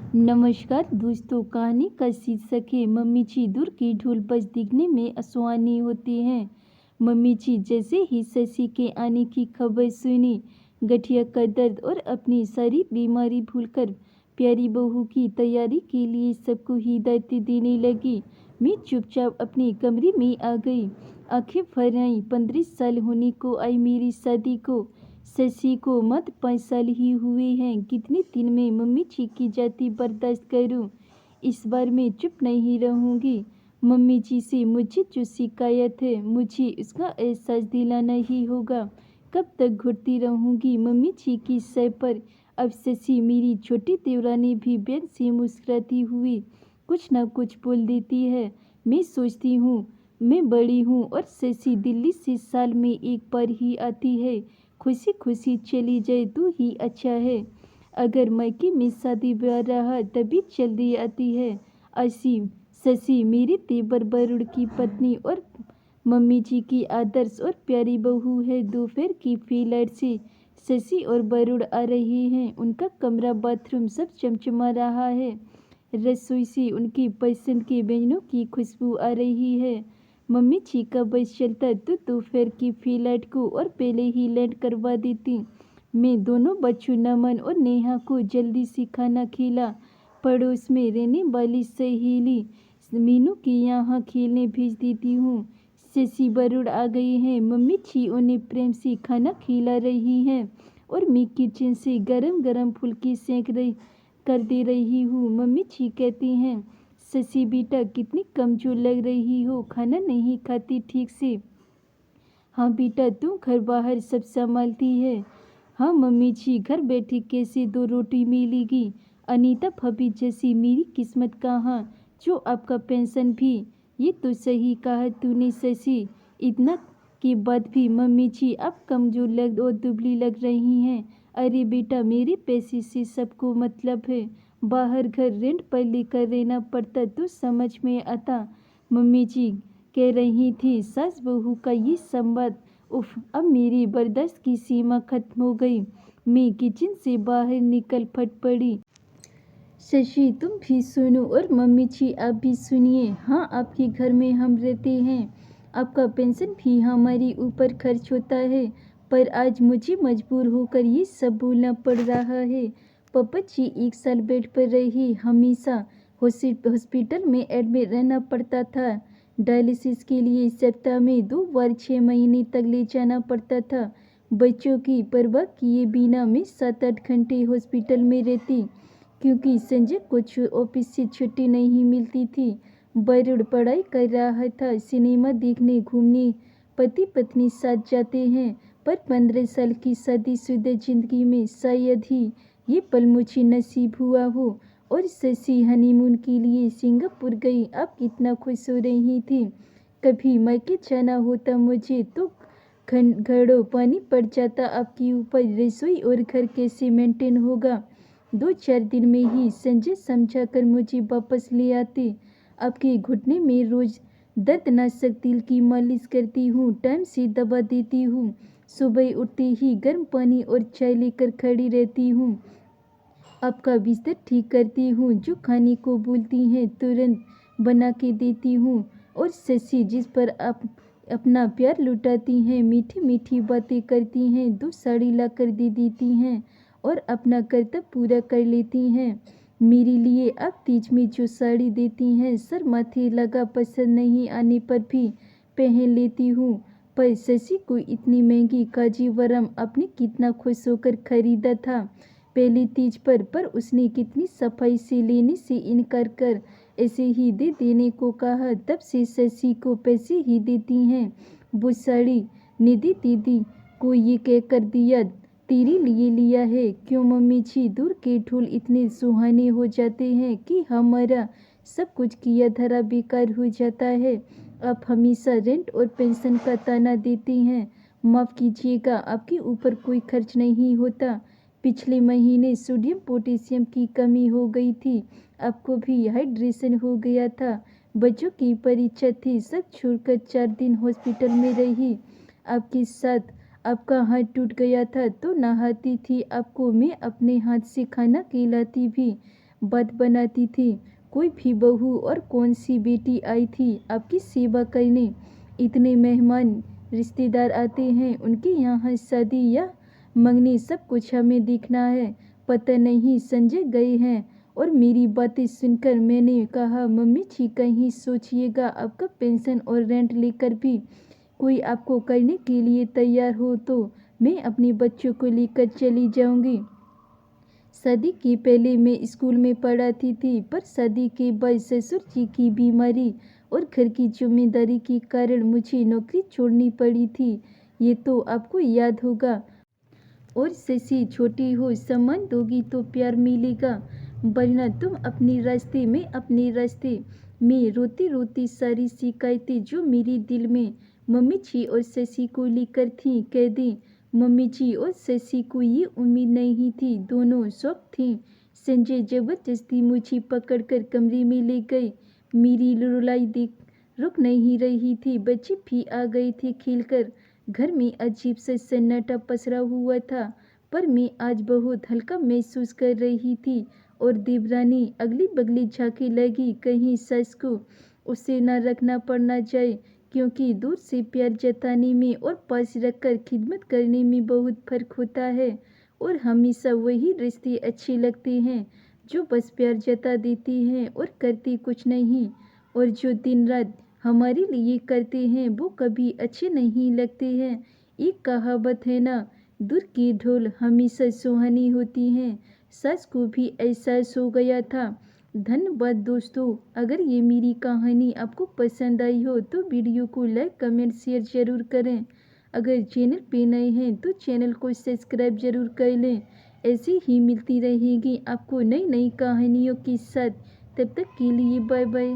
नमस्कार दोस्तों, कहानी का शीर्षक है मम्मी जी दूर की ढोल बज दिखने में सुहानी होती हैं। मम्मी जी जैसे ही शशि के आने की खबर सुनी, गठिया का दर्द और अपनी सारी बीमारी भूलकर प्यारी बहू की तैयारी के लिए सबको हिदायत देने लगी। मैं चुपचाप अपने कमरे में आ गई, आंखें भर आई। 15 साल होने को आई मेरी शादी को। शशि को मात्र 5 साल ही हुए हैं। कितने दिन में मम्मी जी की जाति बर्दाश्त करूं? इस बार मैं चुप नहीं रहूंगी। मम्मी जी से मुझे जो शिकायत है, मुझे उसका एहसास दिलाना ही होगा। कब तक घुटती रहूंगी मम्मी जी की सह पर? अब शशि, मेरी छोटी देवरानी भी बैग से मुस्कुराती हुई कुछ न कुछ बोल देती है। मैं सोचती हूँ मैं बड़ी हूँ और शशि दिल्ली से साल में एक बार ही आती है। खुशी खुशी चली जाए तो ही अच्छा है। अगर मायके में शादी ब्याह रहा तभी जल्दी आती है। ऐसी शशि मेरी तेवर बरुड़ की पत्नी और मम्मी जी की आदर्श और प्यारी बहू है। दोपहर की फ्लाइट से शशि और बरुड़ आ रहे हैं। उनका कमरा, बाथरूम सब चमचमा रहा है। रसोई से उनकी पसंद के व्यंजनों की खुशबू आ रही है। मम्मी जी का बस चलता तो दोपहर की फ्लाइट को और पहले ही लैंड करवा देती। मैं दोनों बच्चों नमन और नेहा को जल्दी से खाना खिला पड़ोस में रहने वाली सहेली मीनू के यहाँ खेलने भेज देती हूँ। शशि बरुड़ आ गए हैं। मम्मी जी उन्हें प्रेम से खाना खिला रही हैं और मैं किचन से गरम गरम फुल्के सेंक रही कर दे रही हूँ। मम्मी जी कहती हैं, शशि बेटा कितनी कमजोर लग रही हो, खाना नहीं खाती ठीक से। हाँ बेटा, तू घर बाहर सब संभालती है। हाँ मम्मी जी, घर बैठे कैसे 2 रोटी मिलेगी? अनीता भाभी जैसी मेरी किस्मत कहाँ, जो आपका पेंशन भी। ये तो सही कहा तूने शशि। इतना के बाद भी मम्मी जी आप कमजोर लग और दुबली लग रही हैं। अरे बेटा, मेरे पैसे से सबको मतलब है। बाहर घर रेंट पर लेकर रहना पड़ता तो समझ में आता। मम्मी जी कह रही थी सास बहू का ये संवाद। उफ, अब मेरी बर्दाश्त की सीमा खत्म हो गई। मैं किचन से बाहर निकल फट पड़ी। शशि, तुम भी सुनो और मम्मी जी आप भी सुनिए। हाँ, आपके घर में हम रहते हैं, आपका पेंशन भी हमारे ऊपर खर्च होता है, पर आज मुझे मजबूर होकर ये सब बोलना पड़ रहा है। पापा जी 1 साल बेड पर रहे, हमेशा हॉस्पिटल में एडमिट रहना पड़ता था। डायलिसिस के लिए सप्ताह में 2 बार 6 महीने तक ले जाना पड़ता था। बच्चों की परवाह किए बिना मैं 7-8 घंटे हॉस्पिटल में रहती, क्योंकि संजय को ऑफिस से छुट्टी नहीं मिलती थी। बरुड़ पढ़ाई कर रहा था, सिनेमा देखने घूमने पति पत्नी साथ जाते हैं, पर 15 साल की शादीशुदा जिंदगी में शायद ही ये पल मुझे नसीब हुआ हो। और शशि हनीमून के लिए सिंगापुर गई। अब कितना खुश हो रही थी। कभी मायके जाना होता मुझे तो घड़ों पानी पड़ जाता आपके ऊपर। रसोई और घर कैसे मेंटेन होगा? 2-4 दिन में ही संजय समझाकर मुझे वापस ले आते। आपके घुटने में रोज दर्दनाशक तेल की मालिश करती हूँ, टाइम से दबा देती हूँ। सुबह उठते ही गर्म पानी और चाय लेकर खड़ी रहती हूँ। आपका बिस्तर ठीक करती हूँ, जो खाने को बोलती हैं तुरंत बना के देती हूँ। और शशि जिस पर आप अपना प्यार लुटाती हैं, मीठी मीठी बातें करती हैं, 2 साड़ी ला कर दे देती हैं और अपना कर्तव्य पूरा कर लेती हैं। मेरे लिए आप तीज में जो साड़ी देती हैं, सर माथे लगा पसंद नहीं आने पर भी पहन लेती हूँ। पर शशि को इतनी महंगी कांजीवरम आपने कितना खुश होकर खरीदा था पहली तीज पर उसने कितनी सफाई से लेने से इनकार कर ऐसे ही दे देने को कहा। तब से शशि को पैसे ही देती हैं। वो साड़ी निधि दीदी को ये कहकर दिया, तेरे लिए लिया है। क्यों मम्मी जी, दूर के ढोल इतने सुहाने हो जाते हैं कि हमारा सब कुछ किया धरा बेकार हो जाता है। आप हमेशा रेंट और पेंशन का ताना देती हैं। माफ़ कीजिएगा, आपके ऊपर कोई खर्च नहीं होता। पिछले महीने सोडियम पोटेशियम की कमी हो गई थी, आपको भी हाइड्रेशन हो गया था। बच्चों की परीक्षा थी, सब छोड़कर 4 दिन हॉस्पिटल में रही। आपके साथ आपका हाथ टूट गया था तो नहाती थी आपको मैं अपने हाथ से खाना खिलाती भी। बात बनाती थी। कोई भी बहू और कौन सी बेटी आई थी आपकी सेवा करने। इतने मेहमान रिश्तेदार आते हैं, उनके यहाँ शादी या मंगनी, सब कुछ हमें देखना है। पता नहीं संजय गए हैं। और मेरी बातें सुनकर मैंने कहा, मम्मी जी कहीं सोचिएगा आपका पेंशन और रेंट लेकर भी कोई आपको करने के लिए तैयार हो तो मैं अपने बच्चों को लेकर चली जाऊंगी। शादी के पहले मैं स्कूल में पढ़ाती थी, पर शादी के बाद ससुर जी की बीमारी और घर की जिम्मेदारी के कारण मुझे नौकरी छोड़नी पड़ी थी। ये तो आपको याद होगा। और शशि, छोटी हो, सम्मान दोगी तो प्यार मिलेगा, वरना तुम अपने रास्ते में रोती रोती सारी शिकायतें जो मेरे दिल में मम्मी जी और शशि को लेकर थी कह दें। मम्मी जी और शशि को ये उम्मीद नहीं थी, दोनों शौक थे। संजय जबरदस्ती मुझे पकड़कर कमरे में ले गए। मेरी रुलाई देख रुक नहीं रही थी। बच्चे भी आ गए थे खेलकर। घर में अजीब सा सन्नाटा पसरा हुआ था, पर मैं आज बहुत हल्का महसूस कर रही थी। और देवरानी अगली बगली झांकने लगी, कहीं सास को उसे न रखना पड़ न जाए, क्योंकि दूर से प्यार जताने में और पास रखकर खिदमत करने में बहुत फर्क होता है। और हमेशा वही रिश्ते अच्छे लगते हैं जो बस प्यार जता देते हैं और करते कुछ नहीं। और जो दिन रात हमारे लिए करते हैं वो कभी अच्छे नहीं लगते हैं। एक कहावत है ना, दूर की ढोल हमेशा सुहानी होती हैं। सास को भी एहसास हो गया था। धन्यवाद दोस्तों। अगर ये मेरी कहानी आपको पसंद आई हो तो वीडियो को लाइक कमेंट शेयर ज़रूर करें। अगर चैनल पे नए हैं तो चैनल को सब्सक्राइब ज़रूर कर लें। ऐसी ही मिलती रहेगी आपको नई नई कहानियों के साथ। तब तक के लिए बाय बाय।